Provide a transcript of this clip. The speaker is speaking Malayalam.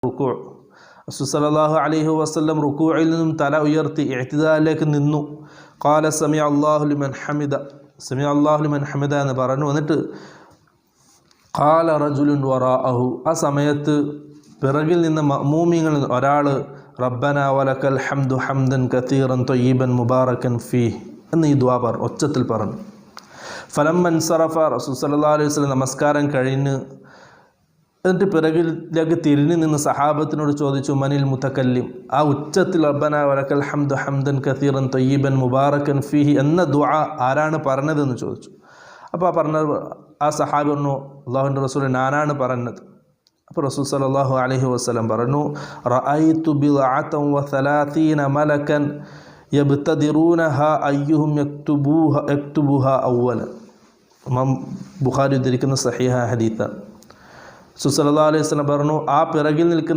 റുക്കൂ. റസൂൽ സല്ലല്ലാഹു അലൈഹി വസല്ലം റുക്കൂഇൽ നിന്നും തല ഉയർത്തി ഇഅ്തിദാലിലേക്ക് നിന്നു. ഖാല സമിഅ അല്ലാഹു ലിമൻ ഹമിദ, സമിഅ അല്ലാഹു ലിമൻ ഹമിദ എന്ന് പറഞ്ഞു. എന്നിട്ട് ഖാല റജുലുൻ വറാഅഹു, ആ സമയത്ത് പിറകിൽ നിന്ന് മഅ്മൂമിങ്ങളിൽ ഒരാൾ റബ്ബന വലക്കൽ ഹംദു ഹംദൻ കതീറൻ ത്വയ്യിബൻ മുബാറകൻ ഫീഹ് എന്ന് ഈ ദുആ ഒച്ചത്തിൽ പറഞ്ഞു. ഫലമ്മൻ സറഫ, റസൂൽ സല്ലല്ലാഹു അലൈഹി വസല്ലം നമസ്കാരം കഴിഞ്ഞ് എന്നിട്ട് പിറകിലേക്ക് തിരിഞ്ഞു നിന്ന് സഹാബത്തിനോട് ചോദിച്ചു, മനിൽ മുതകല്ലിം, ആ ഉച്ചത്തിൽ റബ്ബന വലക്കൽ ഹംദു ഹംദൻ കതീറൻ ത്വയ്യിബൻ മുബാറകൻ ഫീഹി എന്ന ദുആ ആരാണ് പറഞ്ഞതെന്ന് ചോദിച്ചു. അപ്പോൾ ആ സഹാബി പറഞ്ഞു, അല്ലാഹുവിൻ്റെ റസൂൽ ഞാനാണ് പറഞ്ഞത്. അപ്പോൾ റസൂൽ സല്ലല്ലാഹു അലൈഹി വസല്ലം പറഞ്ഞു, റഅയ്തു ബിദ്അതൻ വസലാസീന മലകൻ യബ്തദിറൂനഹാ അയ്യുഹും യക്തുബുഹാ അവ്വല. ഇമാം ബുഖാരി ഉദ്ധരിക്കുന്ന സഹീഹ ഹദീസാണ്. റസൂൽ സല്ലല്ലാഹു അലൈഹി വസല്ലം പറഞ്ഞു, ആ പിറകിൽ നിൽക്കുന്ന